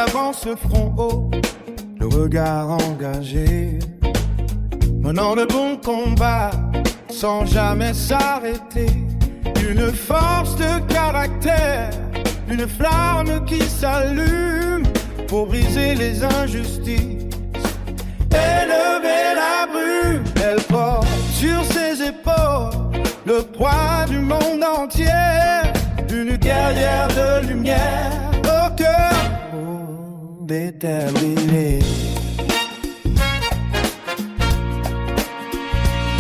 avance le front haut, le regard engagé, menant de bons combats sans jamais s'arrêter. Une force de caractère, une flamme qui s'allume pour briser les injustices, élever la brume. Elle porte sur ses épaules le poids du monde entier, une guerrière de lumière au cœur déterminé.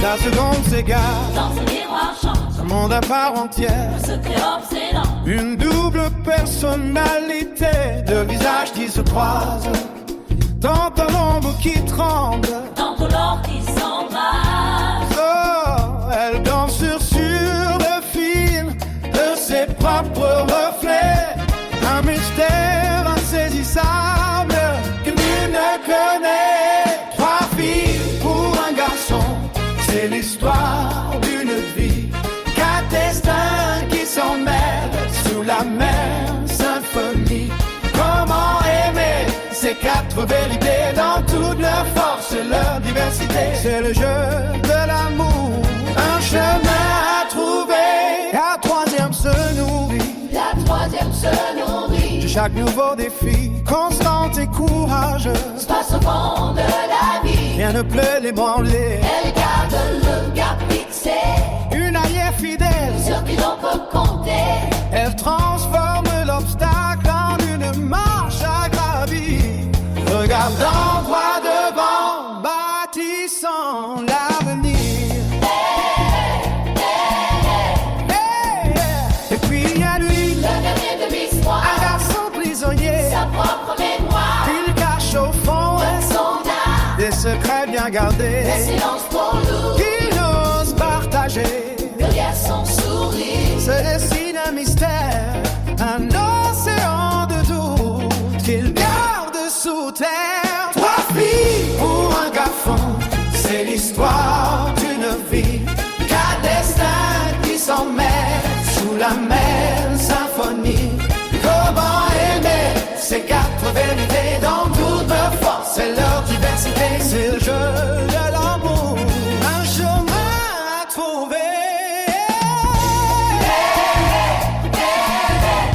La seconde s'égare, dans ce miroir change, un monde à part entière, un secret obsédant, une double personnalité, deux visages qui se croisent, tantôt l'ombre qui tremble, tantôt l'or qui s'embrase. Oh, elle danse sur le fil de ses propres reflets, un mystère insaisissable que nul ne connaît. Trois filles pour un garçon, c'est l'histoire d'une vie. Quatre destins qui s'en mêlent sous la même symphonie. Comment aimer ces quatre vérités dans toute leur force et leur diversité? C'est le jeu de l'amour, un chemin à trouver. La troisième se nourrit, La troisième se nourrit de chaque nouveau défi, constante et courageuse. passe au fond de la vie. Rien ne peut l'ébranler. Elle garde le regard fixé Une alliée fidèle, sur qui l'on peut compter. elle transforme l'obstacle en une marche à gravir. Regardant droit devant, bâtissant l'avenir. Et puis il y a lui, Le dernier de un l'histoire, garçon prisonnier, sa propre mémoire, il cache au fond son âme, des secrets bien gardés le silence pour nous, qu'il ose partager. derrière son sourire. Se dessine un mystère, un océan de doute qu'il garde sous terre. Trois filles pour un garçon, c'est l'histoire d'une vie. Quatre destins qui s'en mêlent sous la même symphonie. Comment aimer ces quatre vérités dans toute leur force et leur diversité? C'est le jeu de l'amour, un chemin à trouver.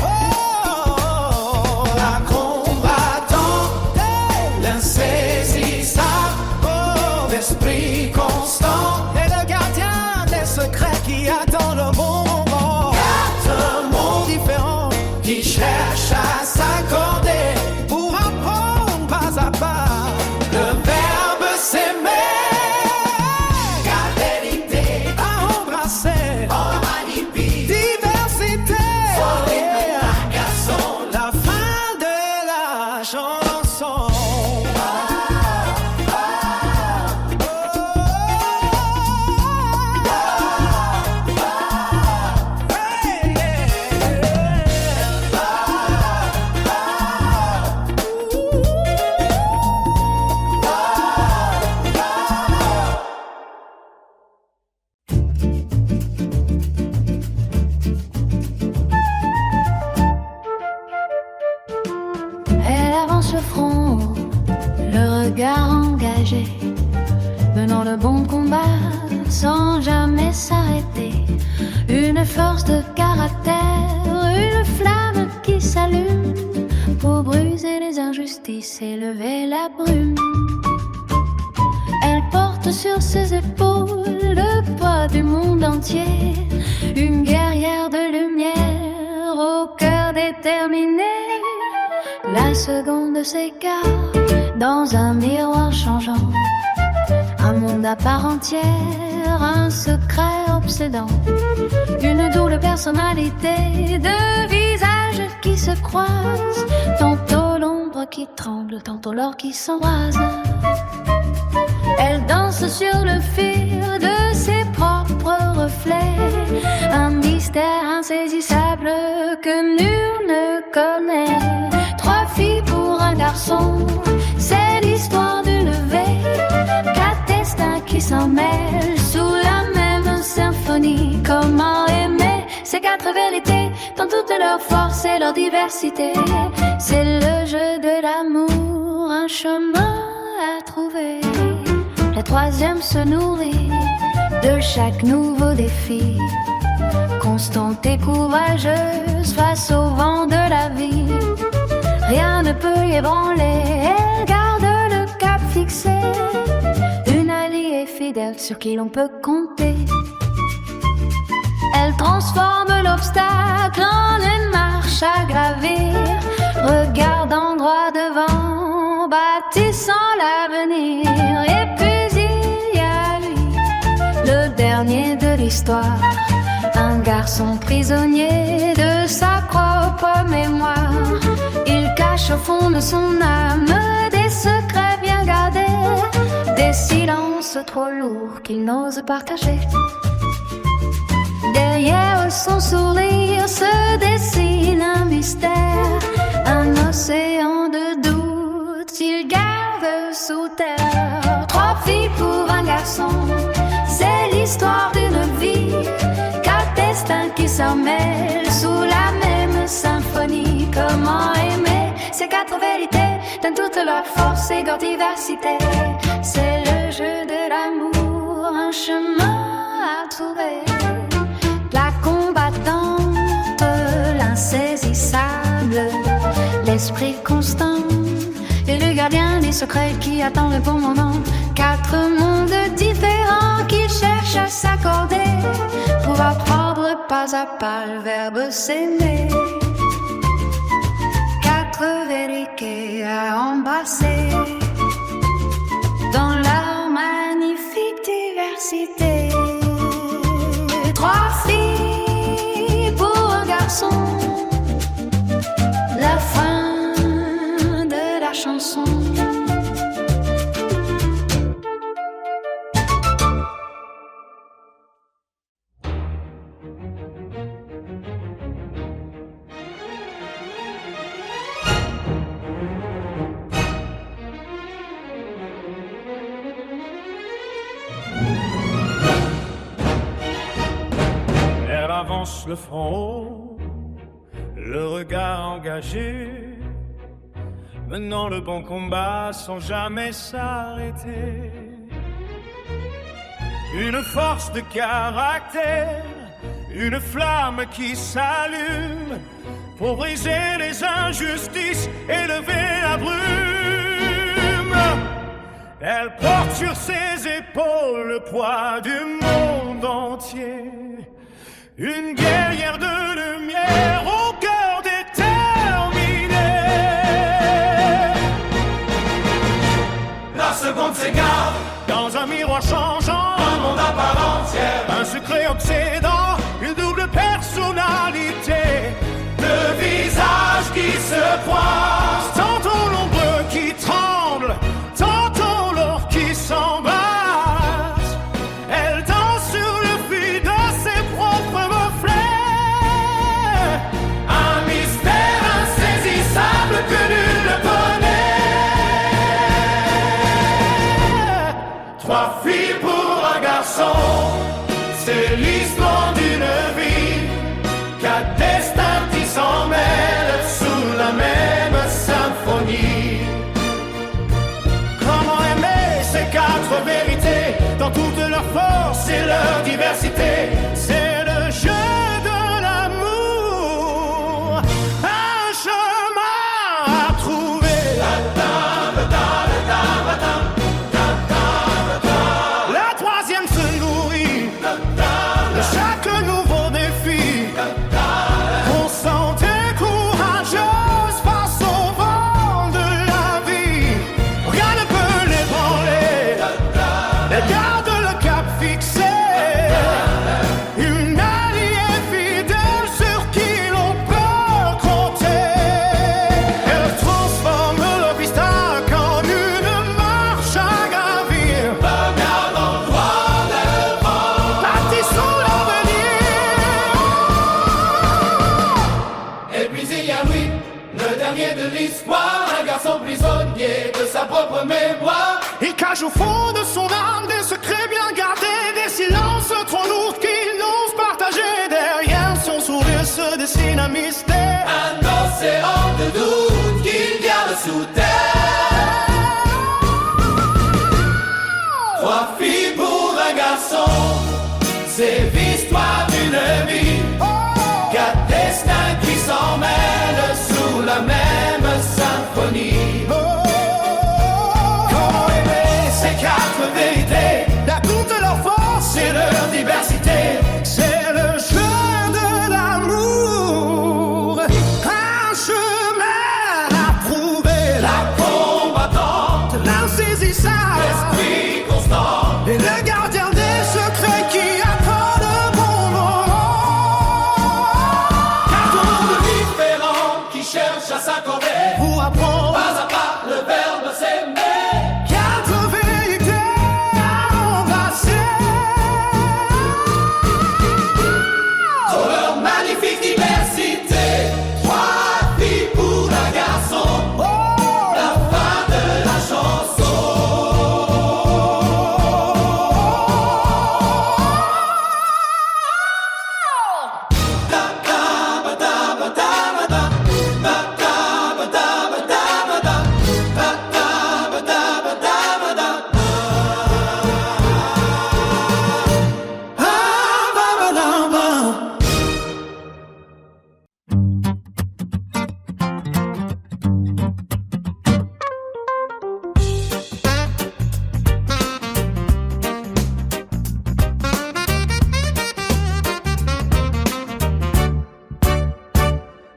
Oh, la combattante, l'insaisissable, oh, l'esprit constant, et le gardien des secrets qui attend le bon moment. Quatre mondes différents qui cherchent à s'accorder pour apprendre pas à pas le verbe s'aimer. Fidélité à embrasser, diversité, un garçon, la fin de la chanson. Elle avance le front, le regard engagé, menant le bon combat sans jamais s'arrêter. Une force de caractère, une flamme qui s'allume pour briser les injustices et lever la brume. Elle porte sur ses épaules le poids du monde entier, une guerrière de lumière au cœur déterminé. La seconde s'égare dans un miroir changeant, un monde à part entière, un secret obsédant, une double personnalité, deux visages qui se croisent, tantôt l'ombre qui tremble, tantôt l'or qui s'embrase. Elle danse sur le fil de ses propres reflets, un mystère insaisissable que nul ne connaît. Trois filles pour un garçon, c'est l'histoire d'une vie. Quatre destins qui s'en mêlent sous la même symphonie. Comment aimer ces quatre vérités dans toute leur force et leur diversité? C'est le jeu de de l'amour, un chemin à trouver. La troisième se nourrit de chaque nouveau défi. Constante et courageuse face au vent de la vie. Rien ne peut l'ébranler, elle garde le cap fixé. Une alliée fidèle sur qui l'on peut compter. Elle transforme l'obstacle en une marche à gravir. Regardant droit devant, bâtissant l'avenir. Et puis il y a lui, le dernier de l'histoire. Un garçon prisonnier de sa propre mémoire. Il cache au fond de son âme des secrets bien gardés. Des silences trop lourds qu'il n'ose partager. Derrière son sourire se dessine un mystère. Un océan de doute, il garde sous terre. 3 filles pour un garçon, c'est l'histoire d'une vie. 4 destins qui s'en mêlent sous la même symphonie. Comment aimer ces 4 vérités dans toute leur force et leur diversité. C'est le jeu de l'amour, un chemin à trouver. La combattante, l'insaisissable, l'esprit constant et le gardien des secrets qui attend le bon moment. 4 mondes différents qui cherchent à s'accorder pour apprendre pas à pas le verbe s'aimer. 4 vérités à embrasser dans leur magnifique diversité. 3 filles pour un garçon. La fin de la chanson. Elle avance le front haut, le regard engagé, menant le bon combat sans jamais s'arrêter. Une force de caractère, une flamme qui s'allume pour briser les injustices et lever la brume. Elle porte sur ses épaules le poids du monde entier. Une guerrière de lumière au cœur déterminé. La seconde s'égare Dans un miroir changeant, un monde à part entière. un secret obsédant, une double personnalité. 2 visages qui se croisent. Tantôt l'ombre qui tremble, tantôt l'or qui s'embrasse. Elle danse sur le fil de ses propres reflets. Un mystère insaisissable que nul ne connaît. 3 filles pour un garçon, c'est l'histoire d'une vie. 4 destins qui s'en mêlent sous la même symphonie. Comment aimer ces 4 vérités dans toute leur force et leur diversité. C'est le jeu de l'amour, un chemin à trouver. La troisième se nourrit de chaque nouveau défi. Constante et courageuse face au vent de la vie. Rien ne peut l'ébranler. Elle garde le cap fixé. Une alliée fidèle sur qui l'on peut compter. Elle transforme l'obstacle en une marche à gravir. Regardant droit devant. Bâtissons l'avenir. Et puis il y a lui, le dernier de l'histoire. Un garçon prisonnier de sa propre mémoire. Il cache au fond de son âme des secrets bien gardés, des silences trop lourds qu'il n'ose partager. Derrière son sourire se dessine un mystère. Un océan de doute qu'il garde sous terre. 3 filles pour un garçon, c'est l'histoire d'une vie. 4 destins qui s'en mêlent sous la même symphonie. Comment aimer ces 4 vérités, la courte de leur force et leur diversité. C'est le chemin de l'amour, un chemin à prouver. La combattante, L'insaisissable, l'esprit constant, et le gardien des secrets qui attend le bon moment. 4 mondes différents qui cherchent à s'accorder. Pour apprendre Pas à pas le verbe s'aimer. 4 vérités à embrasser. Dans leur magnifique diversité. 3 filles pour un garçon. La fin de la chanson.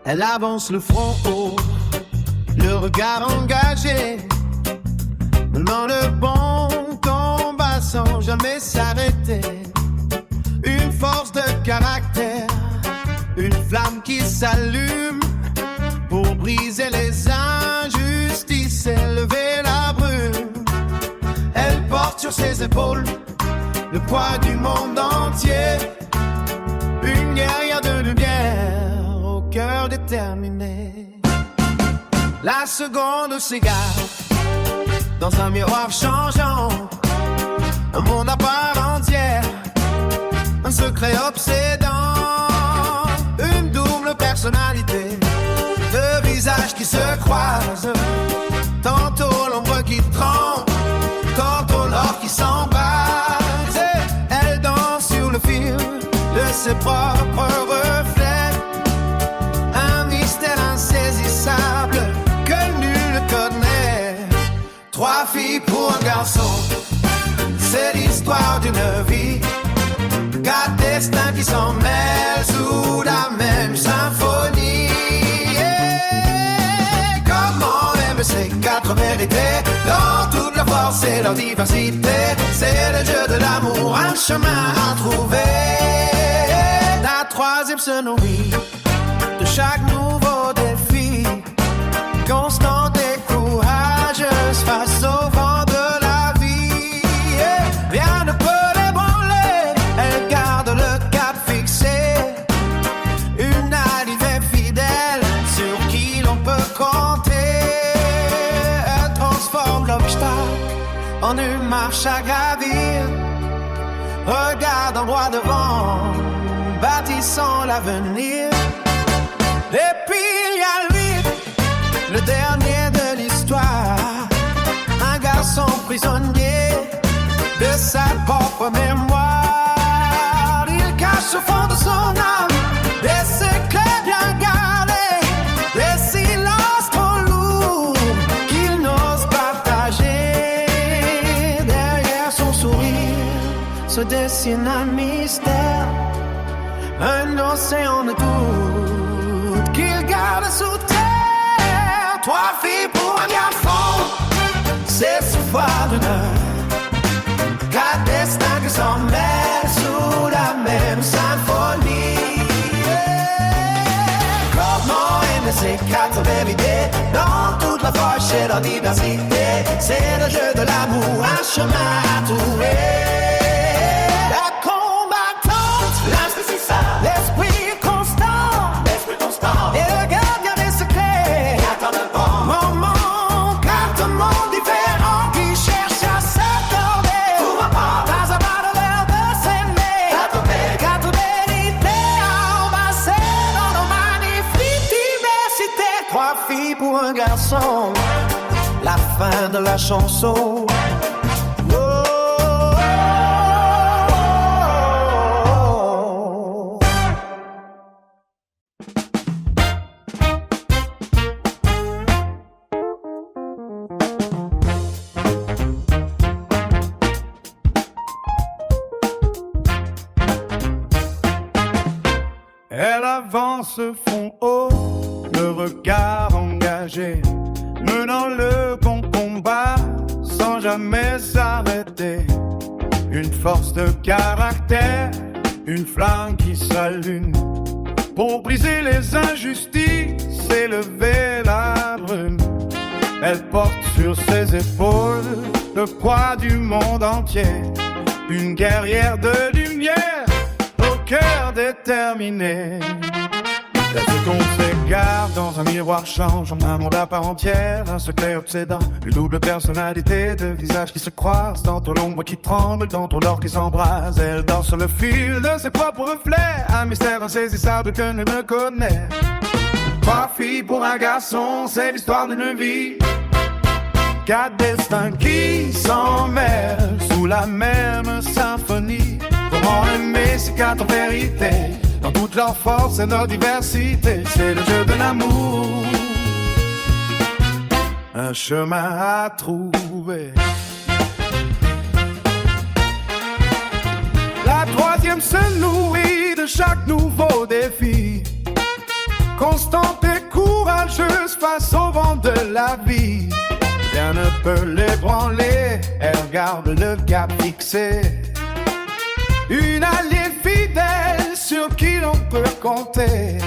Elle avance le front haut, le regard engagé, menant le bon combat sans jamais s'arrêter. Une force de caractère, une flamme qui s'allume pour briser les injustices, élever la brume. Elle porte sur ses épaules le poids du monde entier, une guerrière de lumière au cœur déterminé. La seconde s'égare dans un miroir changeant, un monde à part entière, un secret obsédant, une double personnalité, deux visages qui se croisent, tantôt l'ombre qui tremble, tantôt l'or qui s'embrase. Elle danse sur le fil de ses propres reflets, un mystère insaisissable que nul ne connaît. 3 filles pour un garçon, c'est l'histoire d'une vie. 4 destins qui s'en mêlent sous la même symphonie. Et comment aimer ces 4 vérités dans toute leur force et leur diversité? C'est le jeu de l'amour, un chemin à trouver. La 3e se nourrit de chaque nouveau défi, constante et courageuse face au vent de la vie. Et rien ne peut l'ébranler, elle garde le cap fixé, une arrivée fidèle sur qui l'on peut compter. Elle transforme l'obstacle en une marche à gravir, regardant droit devant, bâtissant l'avenir. Et puis il y a lui, le dernier de l'histoire, un garçon prisonnier de sa propre mémoire. Il cache au fond de son âme des secrets bien gardés, des silences trop lourds qu'il n'ose partager. Derrière son sourire se dessine un mystère, un océan de doute qu'il garde sous terre. 3 filles pour un garçon, c'est l'espoir d'une heure. 4 destins qui s'en mêlent sous la même symphonie. Comment aimer ces 4 vérités dans toute la force et leur diversité? C'est le jeu de l'amour, un chemin à trouver. L'esprit constant, et le gardien des secrets, moment, 4 mondes différents qui cherchent à s'accorder, pas à pas le verbe s'aimer, 4 vérités à embrasser dans nos magnifiques diversités. 3 filles pour un garçon, la fin de la chanson. Elle avance fond haut, le regard engagé, menant le bon combat sans jamais s'arrêter. Une force de caractère, une flamme qui s'allume pour briser les injustices et lever la brume. Elle porte sur ses épaules le poids du monde entier, une guerrière de lumière au cœur déterminé. La seconde s'égare dans un miroir change en un monde à part entière, un secret obsédant, une double personnalité, deux visages qui se croisent, tantôt l'ombre qui tremble, tantôt l'or qui s'embrase. Elle danse sur le fil de ses propres reflets, un mystère insaisissable que nul ne connaît. Trois filles pour un garçon, c'est l'histoire d'une vie. Quatre destins qui s'emmêlent sous la même symphonie. Comment aimer ces quatre vérités dans toute leur force et leur diversité? C'est le jeu de l'amour, un chemin à trouver. La troisième se nourrit de chaque nouveau défi, constante et courageuse face au vent de la vie. Rien ne peut l'ébranler, elle garde le cap fixé. Une alliée fidèle sur qui l'on peut compter.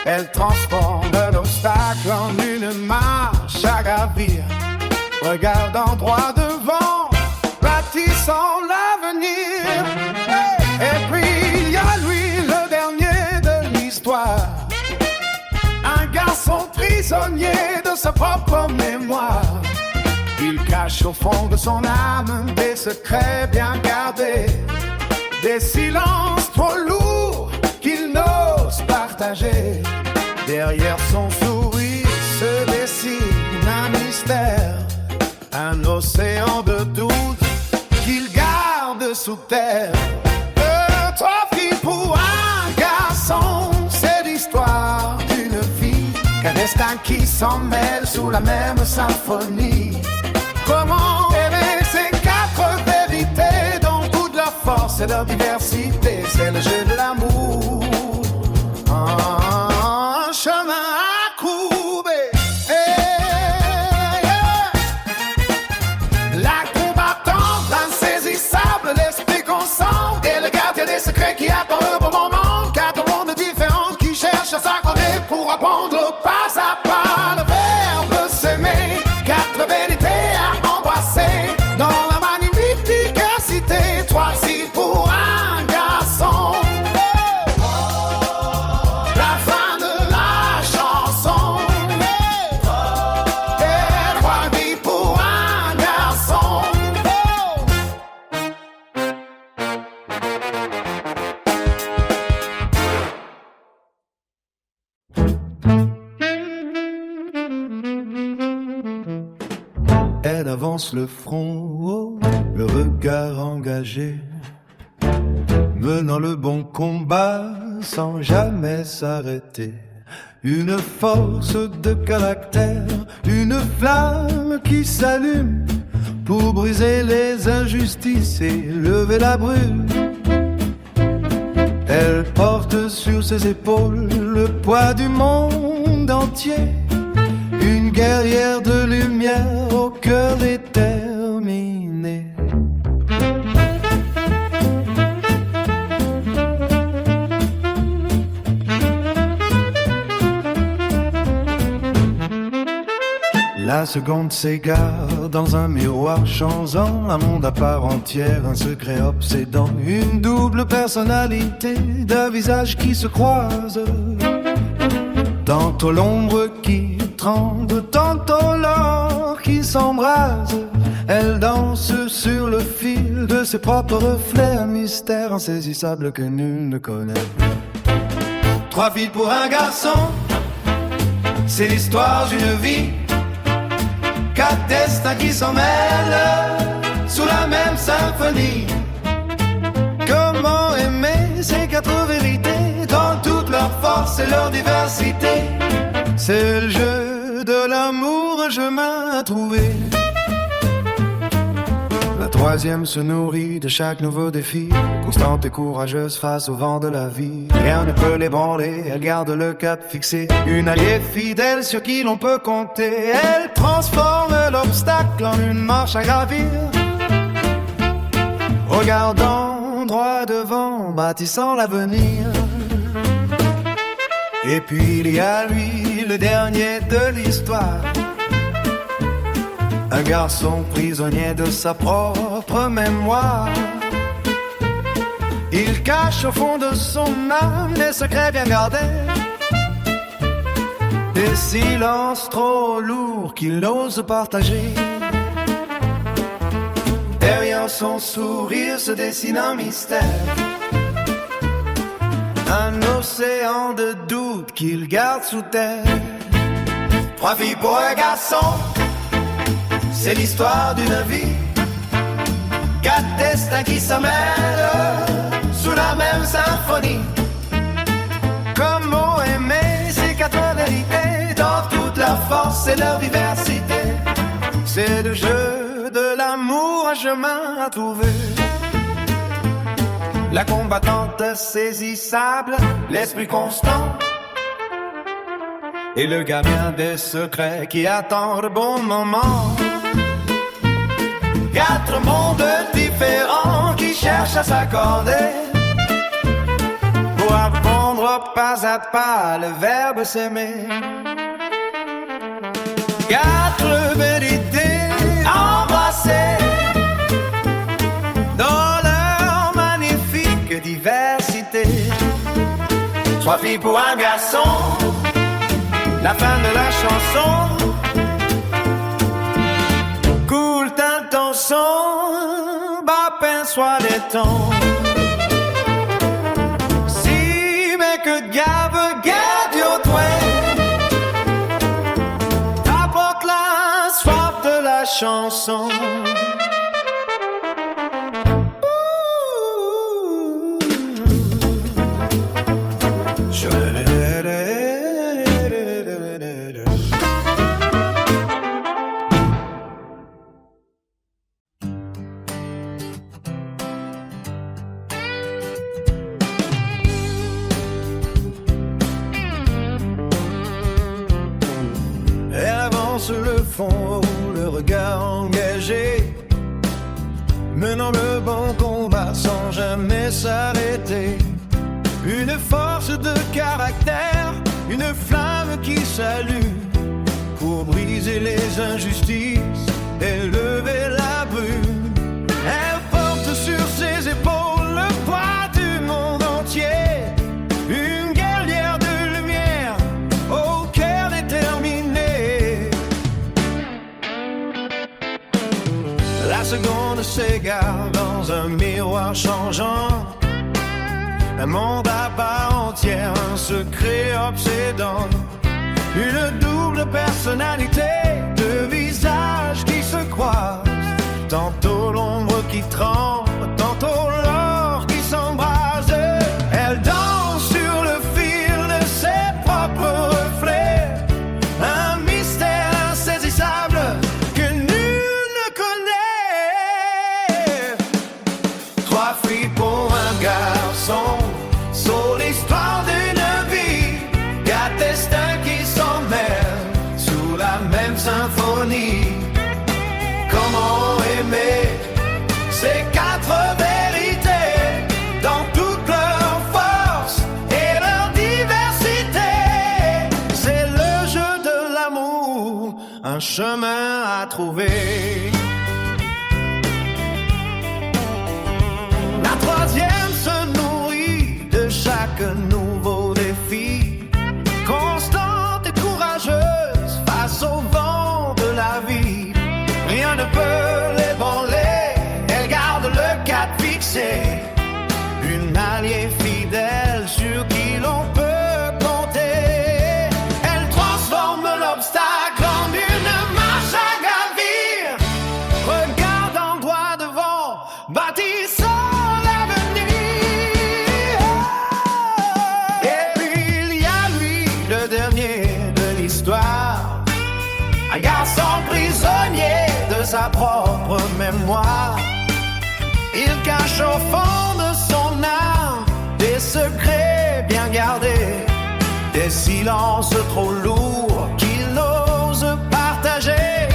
Elle transforme l'obstacle en une marche à gravir. Regardant droit devant, bâtissant l'avenir. Et puis il y a lui, le dernier de l'histoire. Un garçon prisonnier de sa propre mémoire. Il cache au fond de son âme des secrets bien gardés, des silences trop lourds qu'il n'ose partager. Derrière son sourire se dessine un mystère, un océan de doute qu'il garde sous terre. Trois filles pour un garçon, c'est l'histoire d'une vie, qu'un destin qui s'en mêle sous la même symphonie. Comment aimer ces quatre vérités dans toute leur force et leur diversité? C'est le jeu de l'amour, un chemin à courber. La combattante insaisissable, l'esprit consent, et le gardien des secrets qui attend le bon moment. Quatre mondes différents qui cherchent à s'accorder pour apprendre pas à pas le verbe s'aimer. Quatre vérités à embrasser dans la magnifique diversité. Trois filles pour un garçon. La fin de la chanson. Trois filles pour un garçon. Elle avance le front haut, le regard engagé, menant le bon combat sans jamais s'arrêter. Une force de caractère, une flamme qui s'allume pour briser les injustices et lever la brume. Elle porte sur ses épaules le poids du monde entier, une guerrière de lumière au cœur déterminé. La seconde s'égare dans un miroir changeant, un monde à part entière, un secret obsédant, une double personnalité, deux visages qui se croisent. Tantôt l'ombre qui tremble, tantôt l'or qui s'embrase. Elle danse sur le fil de ses propres reflets, un mystère insaisissable que nul ne connaît. Trois filles pour un garçon, c'est l'histoire d'une vie. quatre destins qui s'en mêlent sous la même symphonie. Comment aimer ces quatre vérités dans toute leur force et leur diversité? C'est le jeu de l'amour, un chemin à trouver. La troisième se nourrit de chaque nouveau défi, constante et courageuse face au vent de la vie. Rien ne peut l'ébranler, elle garde le cap fixé. Une alliée fidèle sur qui l'on peut compter. Elle transforme l'obstacle en une marche à gravir, regardant droit devant, bâtissant l'avenir. Et puis il y a lui, le dernier de l'histoire, un garçon prisonnier de sa propre mémoire. Il cache au fond de son âme des secrets bien gardés, des silences trop lourds qu'il n'ose partager. Derrière son sourire se dessine un mystère, un océan de doute qu'il garde sous terre. Trois filles pour un garçon, c'est l'histoire d'une vie. Quatre destins qui se mêlent sous la même symphonie. Comment aimer ces quatre vérités dans toute leur force et leur diversité? C'est le jeu de l'amour, un chemin à trouver. La combattante saisissable, l'esprit constant, et le gardien des secrets qui attend le bon moment. Quatre mondes différents qui cherchent à s'accorder pour apprendre pas à pas le verbe s'aimer. Quatre vérités embrassées dans leur magnifique diversité. Trois filles pour un garçon, la fin de la chanson. Coule ton son, bas pinceau des tons. Si mais que gave, garde au toit. T'apporte la soif de la chanson. Le fond, le regard engagé, menant le bon combat sans jamais s'arrêter. Une force de caractère, une flamme qui s'allume pour briser les injustices et lever la brume. Elle porte sur ses épaules le poids du monde entier, une guerrière de lumière au cœur déterminé. La seconde s'égare dans un miroir changeant, un monde à part entière, un secret obsédant, une double personnalité, deux visages qui se croisent, tantôt l'ombre qui tremble, tantôt l'or qui s'embrase. Elle danse sur le fil de ses propres reflets, un mystère insaisissable que nul ne connaît. Trois filles pour un garçon, sur l'histoire d'une vie, quatre destins qui s'en mêlent sous la même symphonie. Comment aimer ces quatre vérités dans toute leur force et leur diversité? C'est le jeu de l'amour, un chemin à trouver. La troisième se nourrit de chaque nouveau défi, constante et courageuse face au vent de la vie. Rien ne peut l'ébranler, elle garde le cap fixé, une alliée fidèle sur qui l'on peut compter. Elle transforme l'obstacle en une marche à gravir, sa propre mémoire. Il cache au fond de son âme des secrets bien gardés, des silences trop lourds qu'il n'ose partager.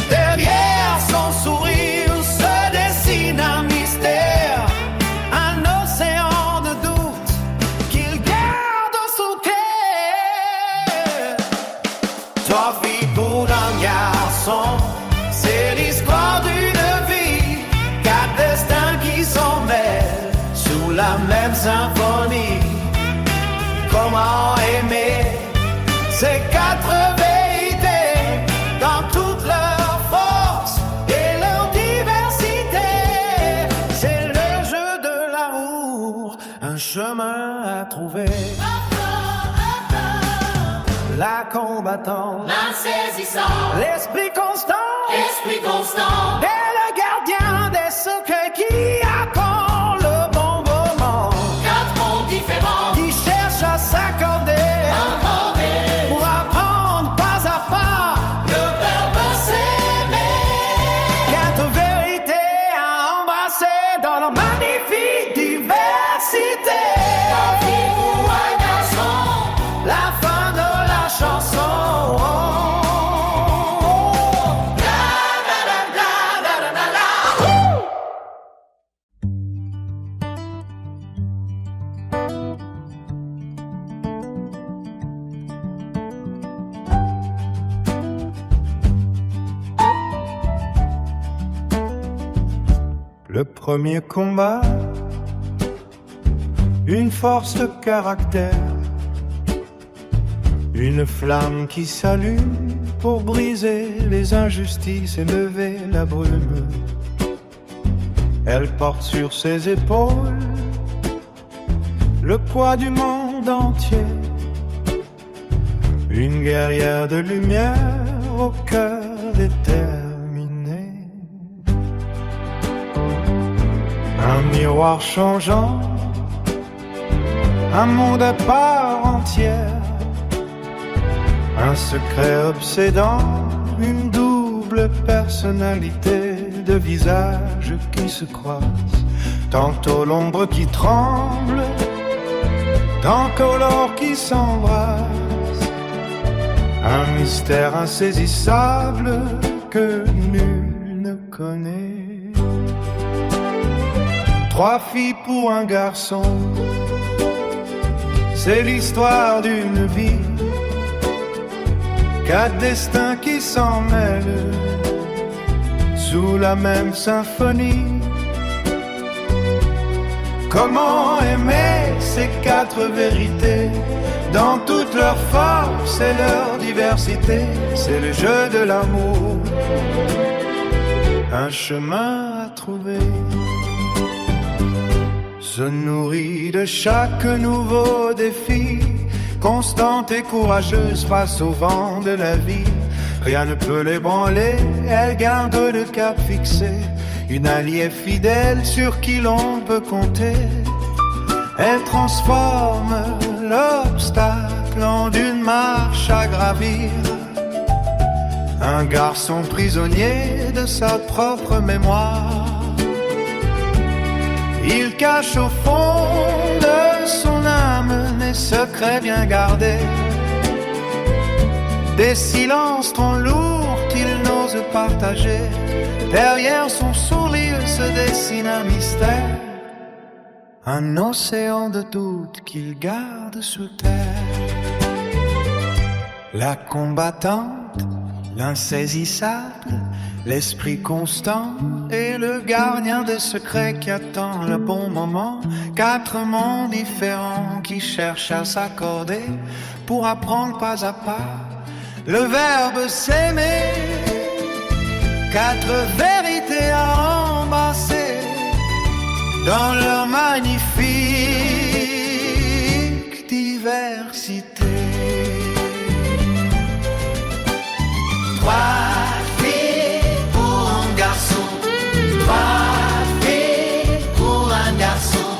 Derrière son sourire se dessine un mystère, un océan de doute qu'il garde sous terre. Toi, fille pour un garçon, c'est l'histoire d'une vie, quatre destins qui s'en mêlent sous la même symphonie. Comment aimer ces quatre vérités dans toute leur force et leur diversité? C'est le jeu de l'amour, un chemin à trouver. La combattante, L'insaisissable, l'esprit constant, esprit constant, et le gardien des secrets qui attend le bon moment, quatre mondes différents, qui cherche à s'accorder pour apprendre pas à pas le verbe s'aimer. quatre vérités à embrasser dans leur magnifique diversité. Pour un garçon, La fin de la chanson. Le premier combat, une force de caractère, une flamme qui s'allume pour briser les injustices et lever la brume. Elle porte sur ses épaules le poids du monde entier, une guerrière de lumière au cœur déterminé. Un miroir changeant, un monde à part entière, un secret obsédant, une double personnalité, de visages qui se croisent, tantôt l'ombre qui tremble, tantôt l'or qui s'embrase, un mystère insaisissable que nul ne connaît. Trois filles pour un garçon, c'est l'histoire d'une vie, quatre destins qui s'en mêlent sous la même symphonie. Comment aimer ces quatre vérités dans toute leur force et leur diversité? C'est le jeu de l'amour, un chemin à trouver. Se nourrit de chaque nouveau défi, constante et courageuse face au vent de la vie. Rien ne peut l'ébranler, elle garde le cap fixé, une alliée fidèle sur qui l'on peut compter. Elle transforme l'obstacle en une marche à gravir, un garçon prisonnier de sa propre mémoire. Il cache au fond de son âme des secrets bien gardés, des silences trop lourds qu'il n'ose partager. Derrière son sourire se dessine un mystère, un océan de doute qu'il garde sous terre. La combattante, l'insaisissable, l'esprit constant et le gardien des secrets qui attend le bon moment. Quatre mondes différents qui cherchent à s'accorder pour apprendre pas à pas le verbe s'aimer. Quatre vérités à embrasser dans leur magnifique diversité. Trois filles pour un garçon, trois filles pour un garçon,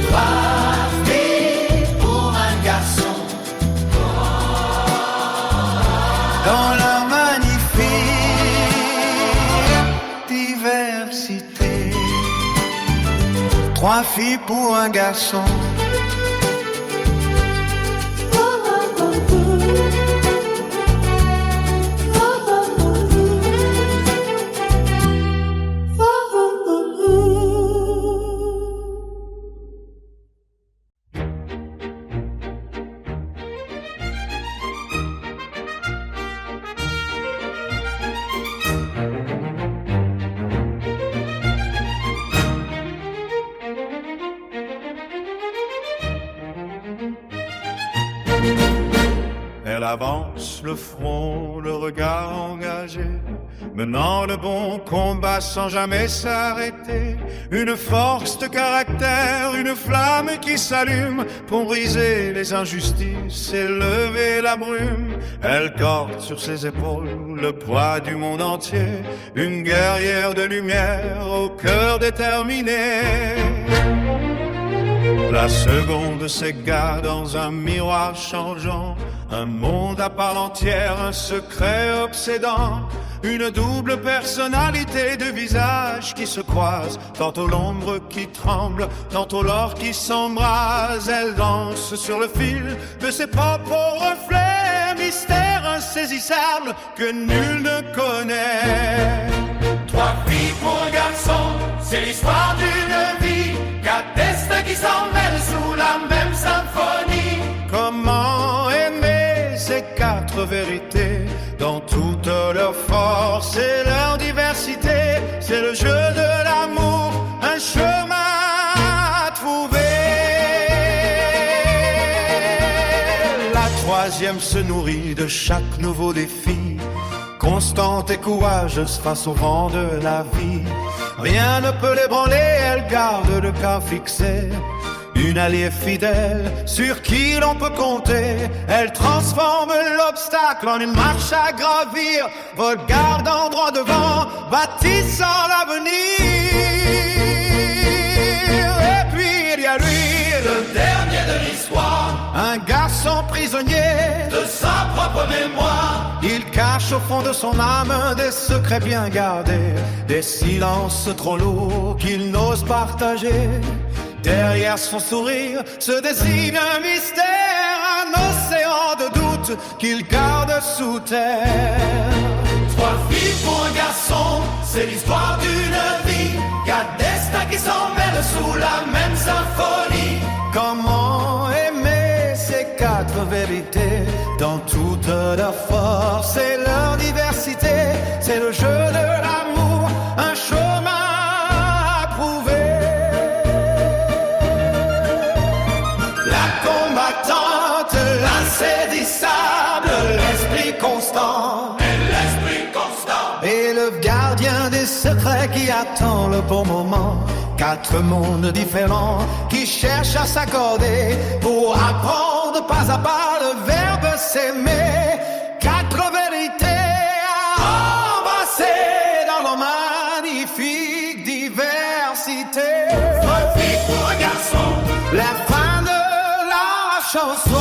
trois filles pour un garçon. Dans leur magnifique 3 filles pour un garçon. Elle avance le front, le regard engagé, menant le bon combat sans jamais s'arrêter. Une force de caractère, une flamme qui s'allume pour briser les injustices et lever la brume. Elle porte sur ses épaules le poids du monde entier, une guerrière de lumière au cœur déterminé. La seconde s'égare dans un miroir changeant, un monde à part entière, un secret obsédant, une double personnalité de visage qui se croisent, tantôt l'ombre qui tremble, tantôt l'or qui s'embrase. Elle danse sur le fil de ses propres reflets, mystère insaisissable que nul ne connaît. 3 filles pour un garçon, c'est l'histoire d'une vie, 4 destins qui s'en mêlent sous la même symphonie. Comment aimer ces 4 vérités dans toute leur force et leur diversité? C'est le jeu de l'amour, un chemin à trouver. La 3e se nourrit de chaque nouveau défi, constante et courageuse face au vent de la vie. Rien ne peut l'ébranler, elle garde le cap fixé. Une alliée fidèle sur qui l'on peut compter. Elle transforme l'obstacle en une marche à gravir, regardant droit devant, bâtissant l'avenir. Et puis il y a lui, le dernier de l'histoire, un garçon prisonnier de sa propre mémoire. Il cache au fond de son âme des secrets bien gardés, des silences trop lourds qu'il n'ose partager. Derrière son sourire se dessine un mystère, un océan de doute qu'il garde sous terre. 3 filles pour un garçon, c'est l'histoire d'une vie, 4 destins qui s'en mêlent sous la même symphonie. Comment aimer ces 4 vérités dans toute leur force et leur diversité? C'est le jeu de l'amour, un chemin à prouver. La combattante, l'insaisissable, l'esprit constant, Et l'esprit constant, et le gardien des secrets qui attend le bon moment. 4 mondes différents qui cherchent à s'accorder pour apprendre pas à pas le verbe s'aimer. 4 vérités à embrasser dans nos magnifiques diversités. 3 filles pour un garçon, La fin de la chanson.